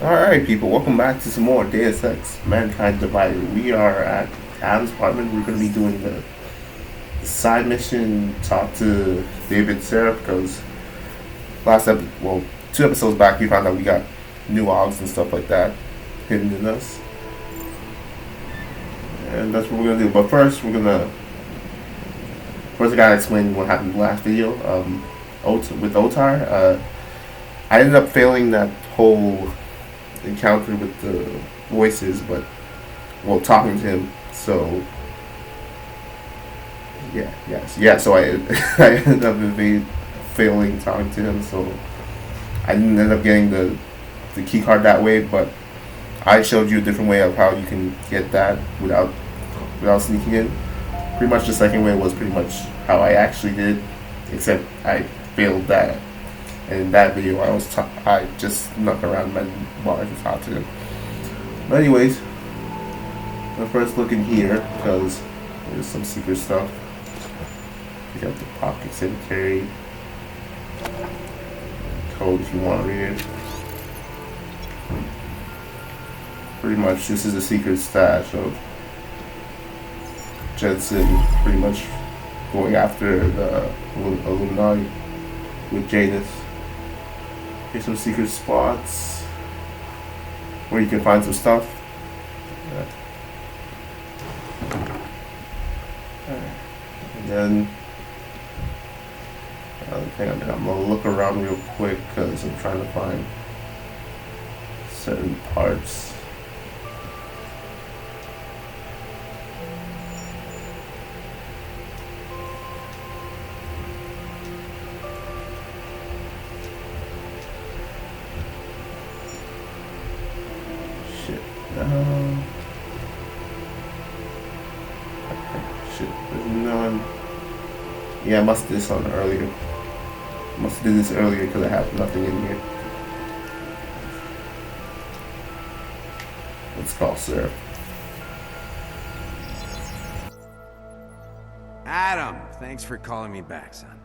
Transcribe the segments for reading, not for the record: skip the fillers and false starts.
Alright, people, welcome back to some more Deus Ex Mankind Divided. We are at Adam's apartment. We're going to be doing the side mission, talk to David Sarah, because well, 2 episodes back, we found out we got new Augs and stuff like that hidden in us. And that's what we're going to do. But first I got to explain what happened in the last video with Otar. I ended up failing that whole encounter with the voices, but talking to him. So yeah. So I I ended up failing talking to him. So I didn't end up getting the key card that way, but I showed you a different way of how you can get that without sneaking in. Pretty much the second way was pretty much how I actually did, except I failed that. And in that video, I just snuck around my bars and talked to him. But anyways, let's first look in here because there's some secret stuff. You got the pocket sanitary code if you want to read it. Pretty much, this is a secret stash of Jensen, pretty much going after the Illuminati with Janus. Here's some secret spots where you can find some stuff. And then I'm gonna look around real quick because I'm trying to find certain parts. Shit, there's none. Yeah, I must have did this on earlier. Must have did this earlier because I have nothing in here. Let's call Sir. Adam, thanks for calling me back, son.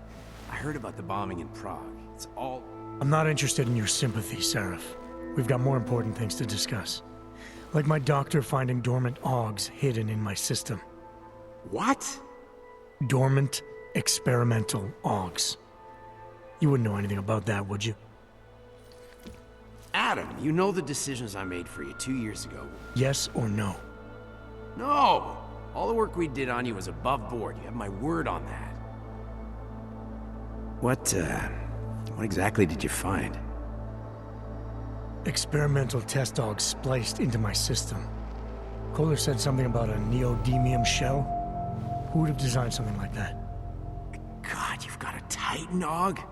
I heard about the bombing in Prague. It's all... I'm not interested in your sympathy, Seraph. We've got more important things to discuss. Like my doctor finding dormant Augs hidden in my system. What? Dormant, experimental Augs. You wouldn't know anything about that, would you? Adam, you know the decisions I made for you 2 years ago. Yes or no? No! All the work we did on you was above board. You have my word on that. What exactly did you find? Experimental test dogs spliced into my system. Kohler said something about a neodymium shell. Who would have designed something like that? God, you've got a Titan Aug?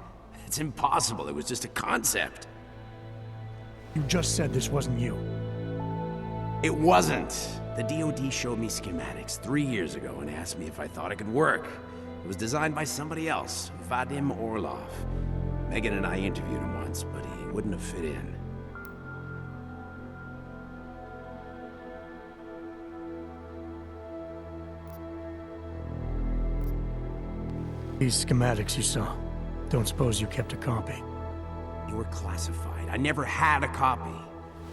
It's impossible. It was just a concept. You just said this wasn't you. It wasn't. The DoD showed me schematics 3 years ago and asked me if I thought it could work. It was designed by somebody else, Vadim Orlov. Megan and I interviewed him once, but he wouldn't have fit in. These schematics you saw. Don't suppose you kept a copy? They were classified. I never had a copy.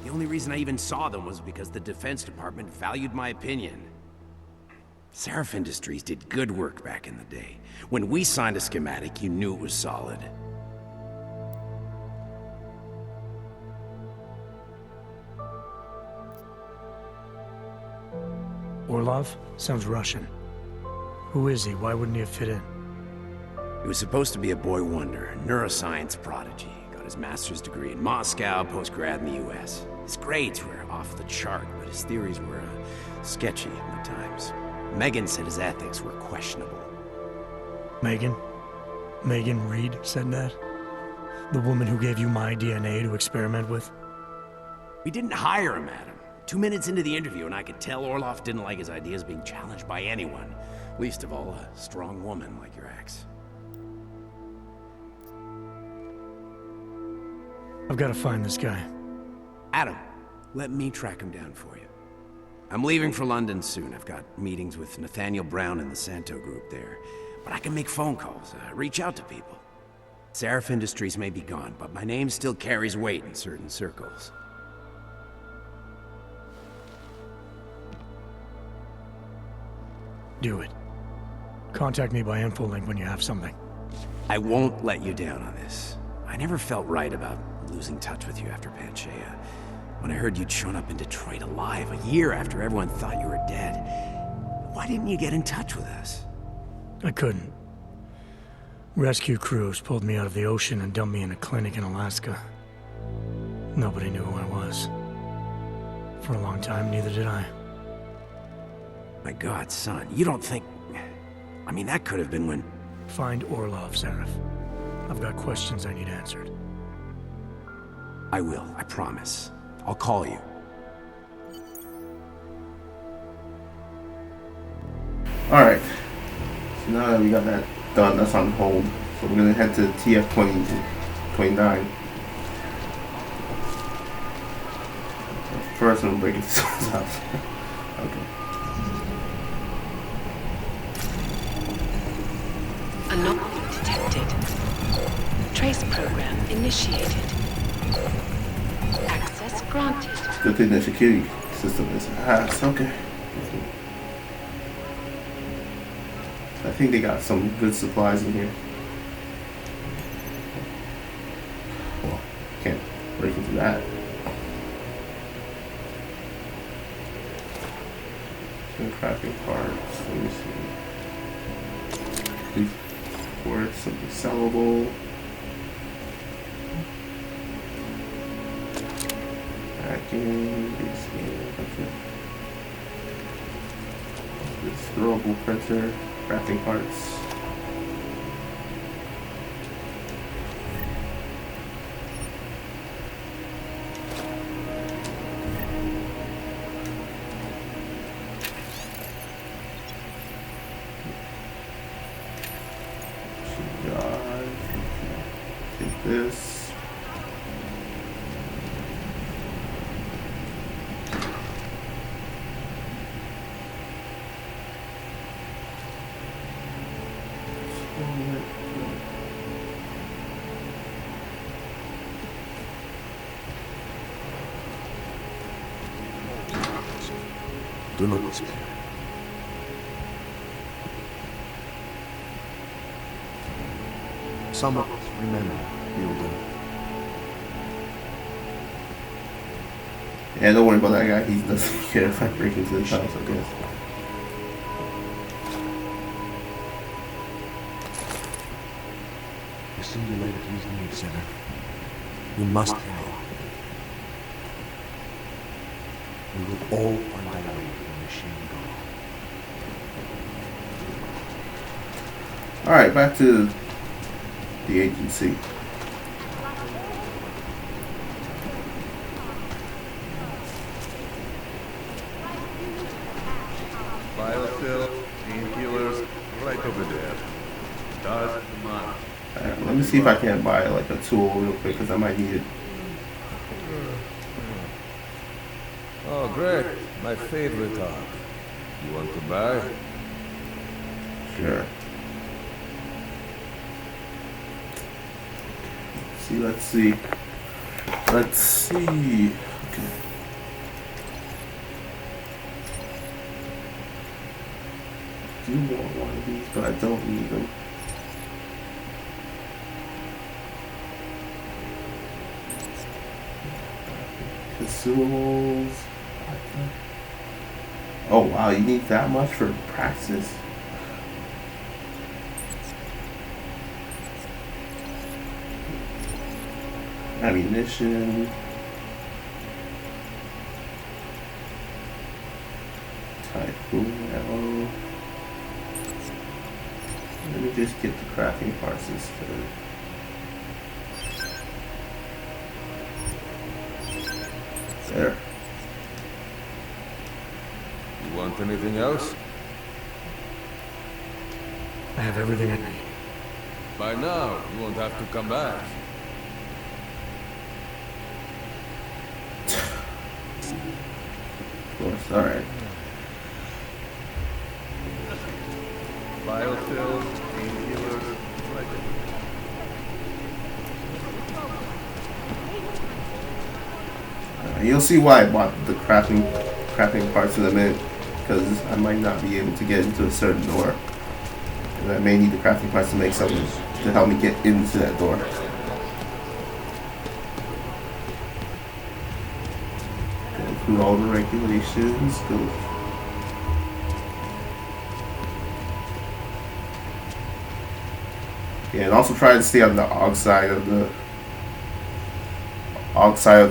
The only reason I even saw them was because the Defense Department valued my opinion. Seraph Industries did good work back in the day. When we signed a schematic, you knew it was solid. Orlov? Sounds Russian. Who is he? Why wouldn't he have fit in? He was supposed to be a boy wonder, a neuroscience prodigy. Got his master's degree in Moscow, post-grad in the US. His grades were off the chart, but his theories were sketchy at times. Megan said his ethics were questionable. Megan? Megan Reed said that? The woman who gave you my DNA to experiment with? We didn't hire him, Adam. 2 minutes into the interview, and I could tell Orlov didn't like his ideas being challenged by anyone. Least of all, a strong woman like your ex. I've got to find this guy. Adam, let me track him down for you. I'm leaving for London soon. I've got meetings with Nathaniel Brown and the Santo group there. But I can make phone calls, reach out to people. Seraph Industries may be gone, but my name still carries weight in certain circles. Do it. Contact me by infolink when you have something. I won't let you down on this. I never felt right about losing touch with you after Panchea. When I heard you'd shown up in Detroit alive a year after everyone thought you were dead, why didn't you get in touch with us? I couldn't. Rescue crews pulled me out of the ocean and dumped me in a clinic in Alaska. Nobody knew who I was. For a long time, neither did I. My God, son, you don't think... I mean, that could have been when... Find Orlov, Seraph. I've got questions I need answered. I will, I promise. I'll call you. Alright. So now that we got that done, that's on hold. So we're gonna head to TF29. First, I'm gonna break into someone's house. Okay. Anomaly detected. Trace program initiated. Access granted. Good thing the security system is fast. Okay. I think they got some good supplies in here. Well, can't break into that. Some crafting parts. Let me see. These quartz, something sellable. Packing. Okay. This throwable printer. Crafting parts. Take this. Do not despair. Some of us remember Builder. Yeah, don't worry about that guy. He doesn't care if I break into his house, I guess. The simulator is need, Center. We must help. We will all find our way to the machine goal. Alright, back to the agency. Biocell, painkillers, right over there. Does the man. Let me see if I can buy like a tool real quick because I might need it. Oh, great. My favorite art. You want to buy? Sure. Let's see. Okay. Do want one of these, but I don't need them. Consumables. Oh wow, you need that much for practice? Ammunition. Typhoon ammo. Let me just get the crafting parts instead. There. You want anything else? I have everything I need. By now, you won't have to come back. Of course, alright. Biocell, painkillers, right over there. You'll see why I bought the crafting parts in a minute. because I might not be able to get into a certain door. And I may need the crafting parts to make something to help me get into that door. Go through all the regulations. Go. Yeah, and also try to stay on the Augs side of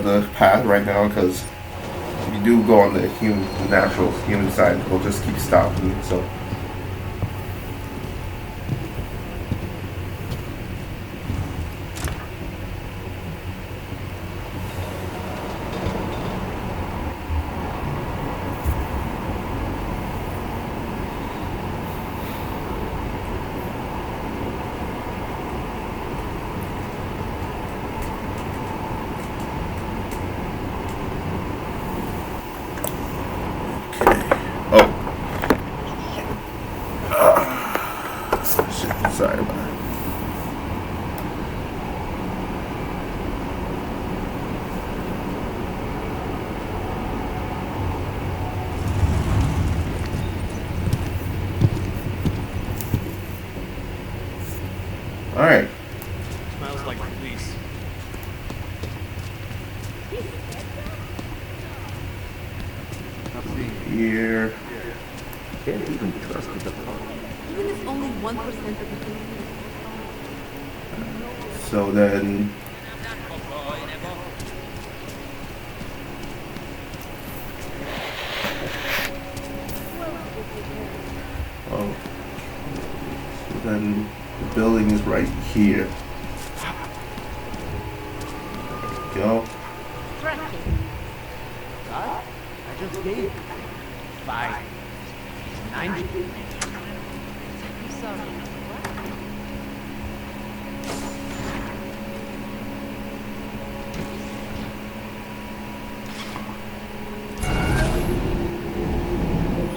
the path right now, because if you do go on the natural human side, it'll just keep stopping you. So. Sorry about that. All right. Smells like police. Here. Can't even trust the department. Even if only 1% of the people. So then. Oh. So then the building is right here. Go. I just gave you 5, 9. Sorry.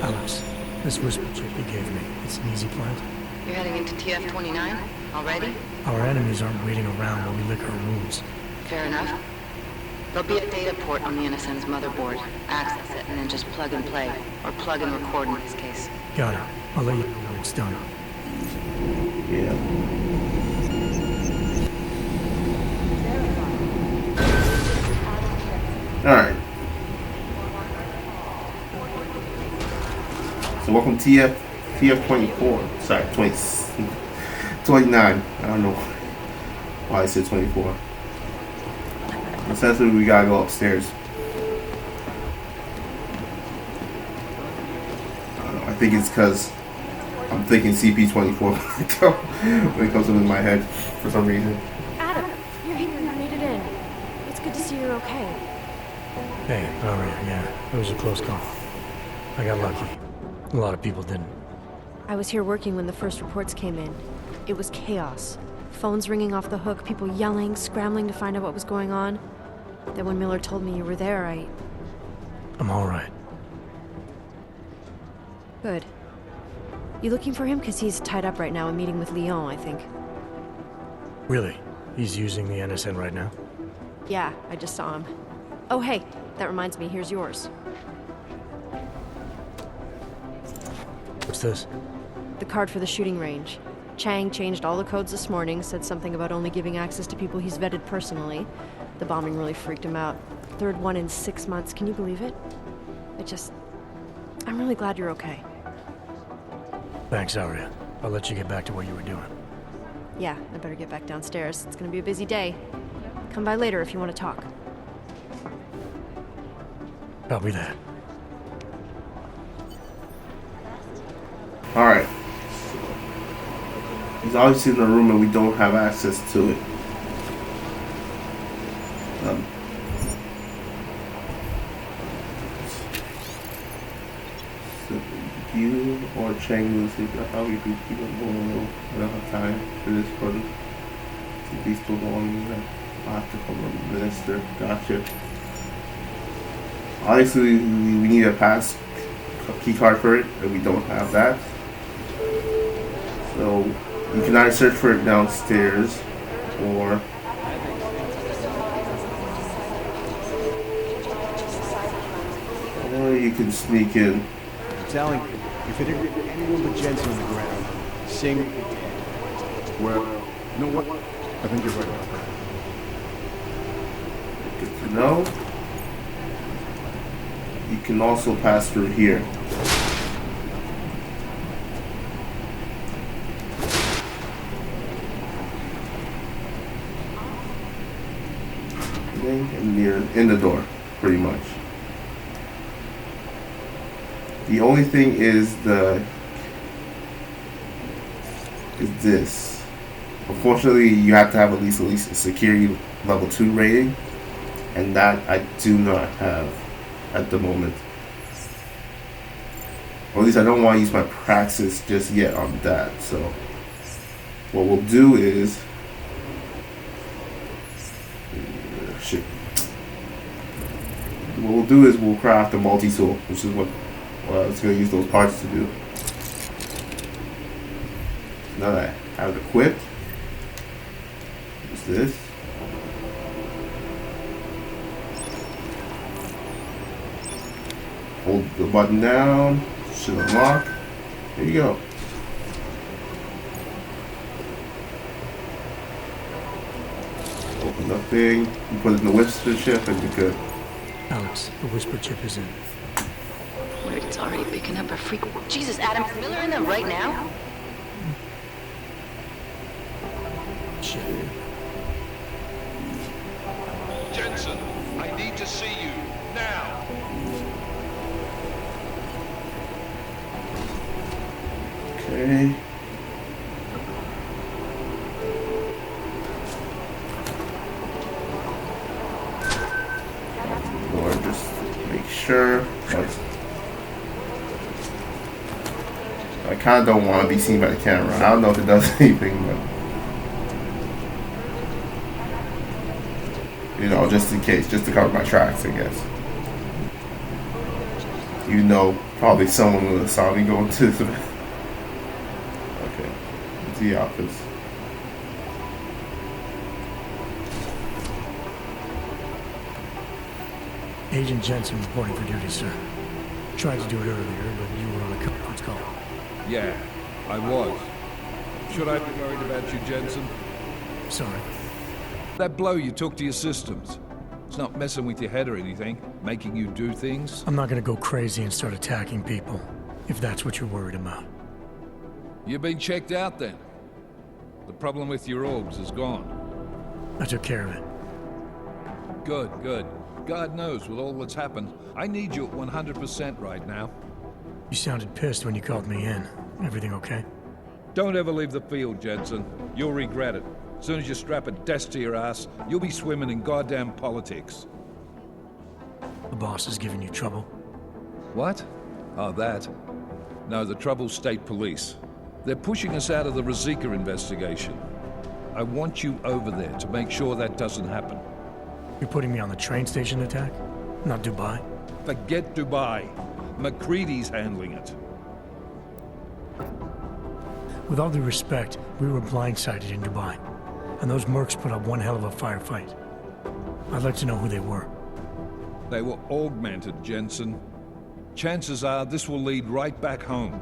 Alex, this whisper chip you gave me, it's an easy plant. You're heading into TF29 already? Our enemies aren't waiting around while we lick our wounds. Fair enough. There'll be a data port on the NSN's motherboard. Access it and then just plug and play. Or plug and record in this case. Got it. I'll let you know when it's done. Yeah. Alright. So welcome TF24. Sorry, 29. I don't know why I said 24. Essentially, we gotta go upstairs. I don't know. I think it's because I'm thinking CP24 when it comes up in my head for some reason. Adam, you're here. You made it in. It's good to see you're okay. Hey, Aria, yeah, it was a close call. I got lucky. A lot of people didn't. I was here working when the first reports came in. It was chaos. Phones ringing off the hook, people yelling, scrambling to find out what was going on. Then when Miller told me you were there, I'm all right. Good. You looking for him? Because he's tied up right now, a meeting with Lyon, I think. Really? He's using the NSN right now? Yeah, I just saw him. Oh, hey, that reminds me, here's yours. What's this? The card for the shooting range. Chang changed all the codes this morning, said something about only giving access to people he's vetted personally. The bombing really freaked him out. Third one in 6 months, can you believe it? I'm really glad you're okay. Thanks, Aria. I'll let you get back to what you were doing. Yeah, I better get back downstairs. It's gonna be a busy day. Come by later if you want to talk. Copy that. Alright. He's obviously in the room and we don't have access to it. So you or Cheng will sleep. How we do keep on going. I don't have time for this further. So these still going. I'll have to come and minister. Gotcha. Obviously, we need a key card for it, and we don't have that. So you can either search for it downstairs, or you can sneak in. telling you, if it had been anyone but Jensen on the ground, Singh would be dead. Well, you know what? I think you're right about that. Good to know. You can also pass through here. And near in the door, pretty much. The only thing is this. Unfortunately, you have to have at least a security level 2 rating, and that I do not have at the moment. Or at least I don't want to use my praxis just yet on that. So what we'll do is what we'll do is we'll craft a multi-tool, which is what I was going to use those parts to do. Now that I have it equipped, use this. Hold the button down, should unlock. There you go. Open the thing, you put it in the whisper chip, and you're good. Alex, the whisper chip is in. Weird, it's already picking up a freak. Jesus, Adam, is Miller in them right now? Shit. Jensen, I need to see you now. Okay. Or just make sure. I kind of don't want to be seen by the camera. I don't know if it does anything, but you know, just in case, just to cover my tracks, I guess. You know, probably someone would have saw me going to the the office. Agent Jensen reporting for duty, sir. Tried to do it earlier, but you were on a conference call. Yeah, I was. Should I be worried about you, Jensen? Sorry. That blow you took to your systems. It's not messing with your head or anything, making you do things. I'm not gonna go crazy and start attacking people, if that's what you're worried about. You've been checked out then. The problem with your Augs is gone. I took care of it. Good, good. God knows with all that's happened, I need you at 100% right now. You sounded pissed when you called me in. Everything okay? Don't ever leave the field, Jensen. You'll regret it. As soon as you strap a desk to your ass, you'll be swimming in goddamn politics. The boss is giving you trouble. What? Oh, that? No, the trouble's state police. They're pushing us out of the Rosika investigation. I want you over there to make sure that doesn't happen. You're putting me on the train station attack? Not Dubai? Forget Dubai. McCready's handling it. With all due respect, we were blindsided in Dubai. And those mercs put up one hell of a firefight. I'd like to know who they were. They were augmented, Jensen. Chances are this will lead right back home.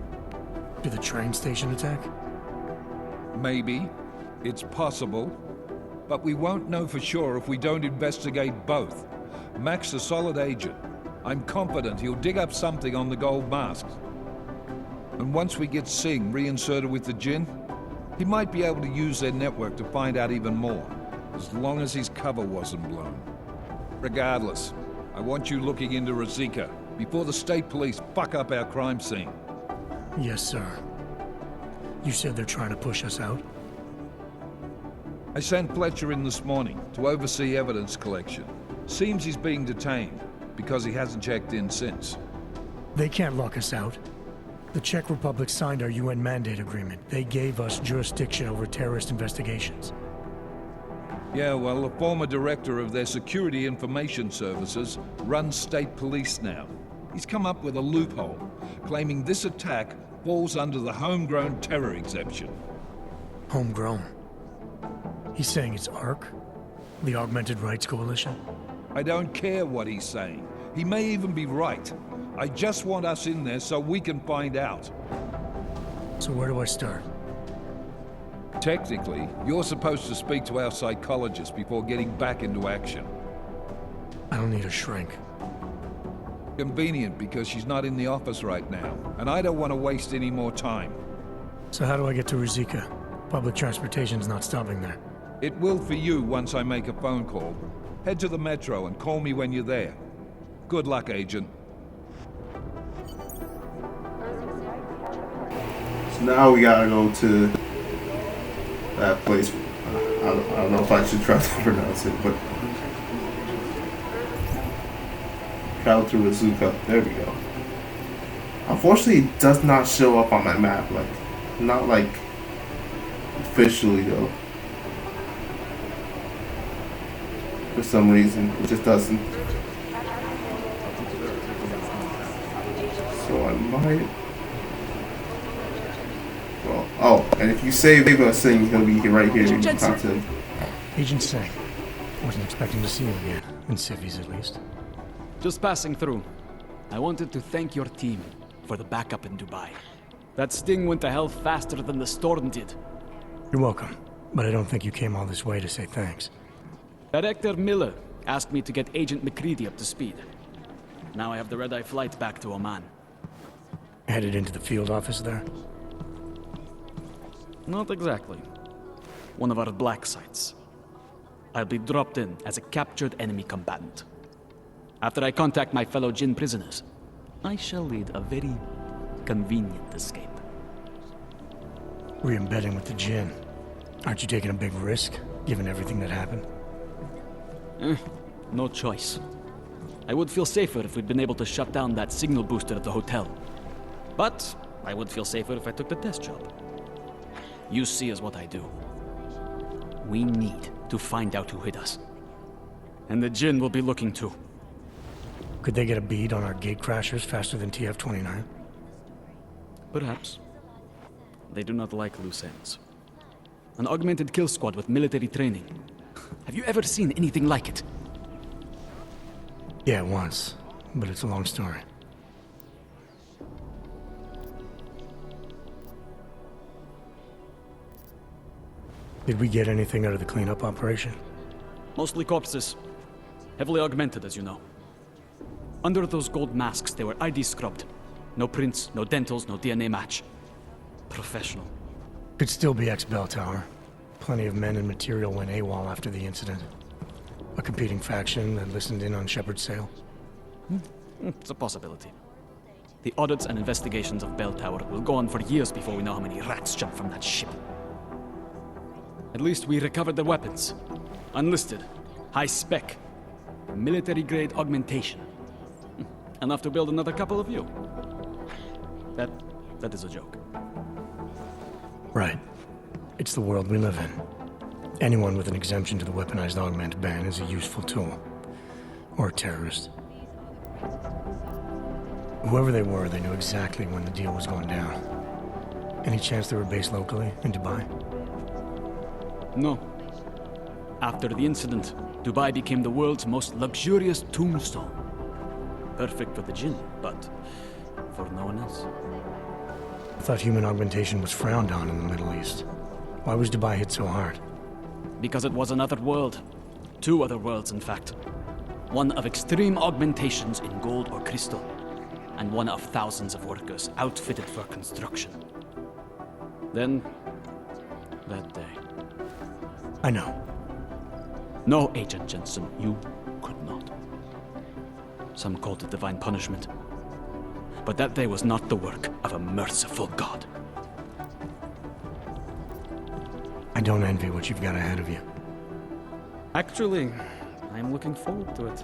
To the train station attack? Maybe. It's possible. But we won't know for sure if we don't investigate both. Mac's a solid agent. I'm confident he'll dig up something on the gold masks. And once we get Singh reinserted with the Jinn, he might be able to use their network to find out even more, as long as his cover wasn't blown. Regardless, I want you looking into Rosika before the state police fuck up our crime scene. Yes, sir. You said they're trying to push us out? I sent Fletcher in this morning to oversee evidence collection. Seems he's being detained because he hasn't checked in since. They can't lock us out. The Czech Republic signed our UN mandate agreement. They gave us jurisdiction over terrorist investigations. Yeah, well, the former director of their security information services runs state police now. He's come up with a loophole, claiming this attack falls under the homegrown terror exemption. Homegrown? He's saying it's ARC? The Augmented Rights Coalition? I don't care what he's saying. He may even be right. I just want us in there so we can find out. So where do I start? Technically, you're supposed to speak to our psychologist before getting back into action. I don't need a shrink. Convenient because she's not in the office right now, and I don't want to waste any more time. So how do I get to Ruzicka? Public transportation's not stopping there. It will for you once I make a phone call. Head to the metro and call me when you're there. Good luck, Agent. So now we gotta go to that place. I don't know if I should try to pronounce it, but travel to Ruzicka. There we go. Unfortunately, it does not show up on my map. Like, not like officially though. For some reason, it just doesn't. So I might. Well, oh, and if you save a thing, he'll be right here. You can talk to him. Agent Singh. Wasn't expecting to see you again. In civvies, at least. Just passing through. I wanted to thank your team for the backup in Dubai. That sting went to hell faster than the storm did. You're welcome. But I don't think you came all this way to say thanks. Director Miller asked me to get Agent McCready up to speed. Now I have the red-eye flight back to Oman. Headed into the field office there? Not exactly. One of our black sites. I'll be dropped in as a captured enemy combatant. After I contact my fellow Jinn prisoners, I shall lead a very convenient escape. Re-embedding with the Jinn. Aren't you taking a big risk, given everything that happened? No choice. I would feel safer if we'd been able to shut down that signal booster at the hotel. But I would feel safer if I took the test job. You see is what I do. We need to find out who hit us. And the Jinn will be looking too. Could they get a bead on our gate crashers faster than TF29? Perhaps. They do not like loose ends. An augmented kill squad with military training. Have you ever seen anything like it? Yeah, once. But it's a long story. Did we get anything out of the cleanup operation? Mostly corpses. Heavily augmented, as you know. Under those gold masks, they were ID scrubbed. No prints, no dentals, no DNA match. Professional. Could still be ex-Bell Tower. Plenty of men and material went AWOL after the incident. A competing faction that listened in on Shepard's sale. It's a possibility. The audits and investigations of Bell Tower will go on for years before we know how many rats jumped from that ship. At least we recovered their weapons. Unlisted. High spec. Military-grade augmentation. Enough to build another couple of you. That is a joke. Right. It's the world we live in. Anyone with an exemption to the weaponized augment ban is a useful tool. Or a terrorist. Whoever they were, they knew exactly when the deal was going down. Any chance they were based locally, in Dubai? No. After the incident, Dubai became the world's most luxurious tombstone. Perfect for the Jinn, but for no one else. I thought human augmentation was frowned on in the Middle East. Why was Dubai hit so hard? Because it was another world. Two other worlds, in fact. One of extreme augmentations in gold or crystal, and one of thousands of workers outfitted for construction. Then, that day. I know. No, Agent Jensen, you could not. Some called it divine punishment. But that day was not the work of a merciful God. I don't envy what you've got ahead of you. Actually, I'm looking forward to it.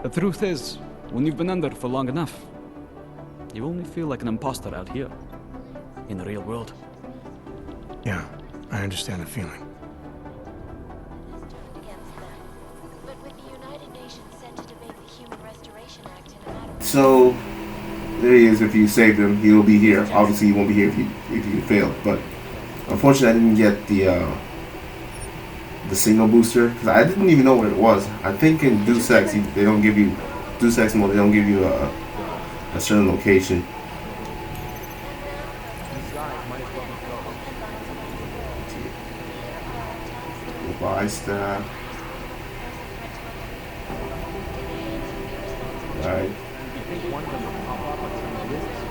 The truth is, when you've been under for long enough, you only feel like an imposter out here, in the real world. Yeah, I understand the feeling. So there he is. If you saved him, he'll be here. Obviously, he won't be here if you failed. But unfortunately, I didn't get the signal booster because I didn't even know what it was. I think in Deus Ex they don't give you Deus Ex mode. They don't give you a certain location. Goodbye, staff. Right. You think one of them will pop up on some lists?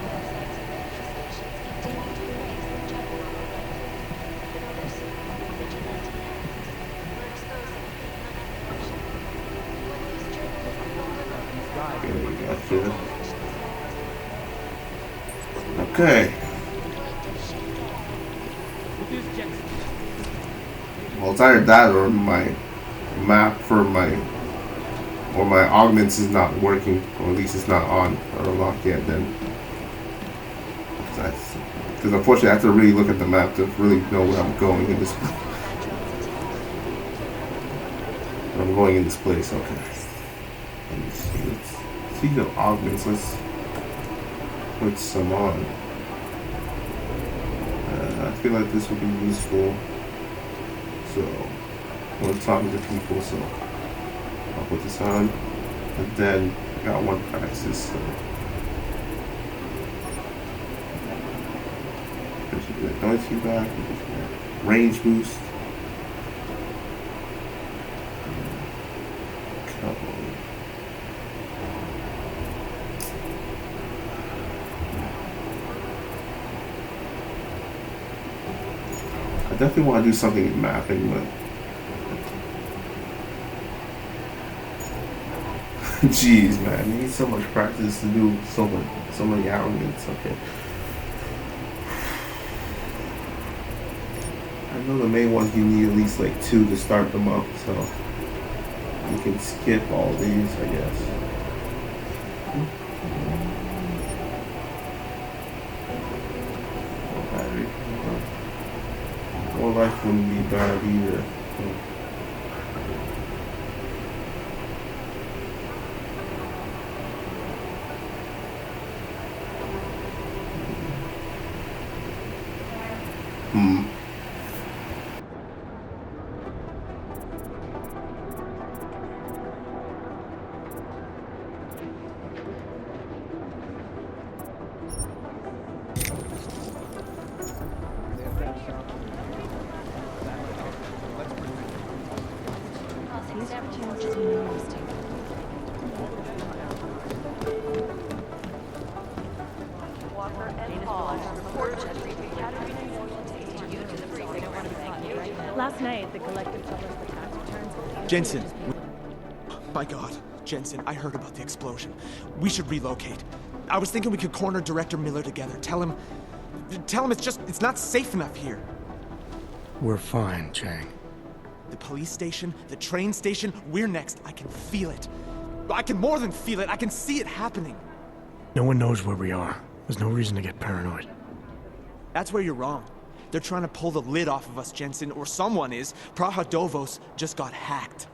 Okay. Well, it's either that or my map for my augments is not working, or at least it's not on or unlocked yet. Then, because unfortunately, I have to really look at the map to really know where I'm going in this. I'm going in this place. Okay. Let's see the augments. Let's put some on. I feel like this would be useful. So, when talking to people, so I'll put this on. And then I got one practice. So. Noise feedback, range boost. I definitely want to do something in mapping, but jeez, man, you need so much practice to do so many elements. Okay. I know the main ones you need at least like 2 to start them up, so you can skip all these, I guess. Battery. More life wouldn't be bad either. Last night, the collective published the tax returns. Jensen. My God, Jensen, I heard about the explosion. We should relocate. I was thinking we could corner Director Miller together. Tell him it's not safe enough here. We're fine, Chang. The police station, the train station, we're next. I can feel it. I can more than feel it. I can see it happening. No one knows where we are. There's no reason to get paranoid. That's where you're wrong. They're trying to pull the lid off of us, Jensen, or someone is. Praha-Dovos just got hacked.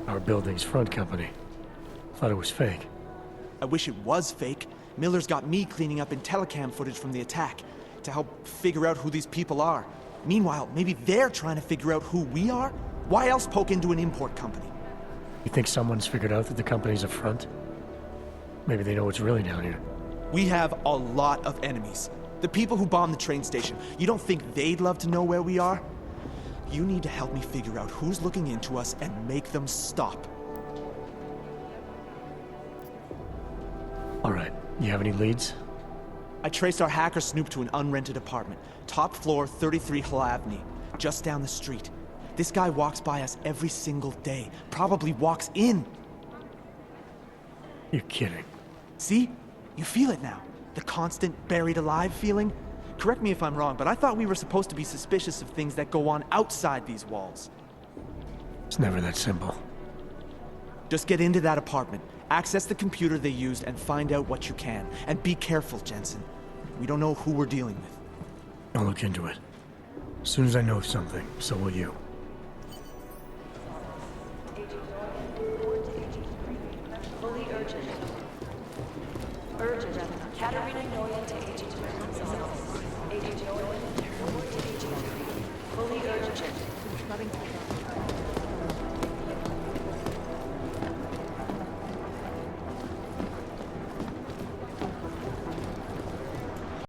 Our building's front company. Thought it was fake. I wish it was fake. Miller's got me cleaning up IntelliCam footage from the attack to help figure out who these people are. Meanwhile, maybe they're trying to figure out who we are? Why else poke into an import company? You think someone's figured out that the company's a front? Maybe they know what's really down here. We have a lot of enemies. The people who bombed the train station. You don't think they'd love to know where we are? You need to help me figure out who's looking into us and make them stop. All right. You have any leads? I traced our hacker snoop to an unrented apartment. Top floor, 33 Hlavny. Just down the street. This guy walks by us every single day. Probably walks in. You're kidding. See? You feel it now. The constant buried alive feeling? Correct me if I'm wrong, but I thought we were supposed to be suspicious of things that go on outside these walls. It's never that simple. Just get into that apartment, access the computer they used, and find out what you can. And be careful, Jensen. We don't know who we're dealing with. I'll look into it. As soon as I know something, so will you. Fully urgent. Urgent. Katerina Noyan to Agent.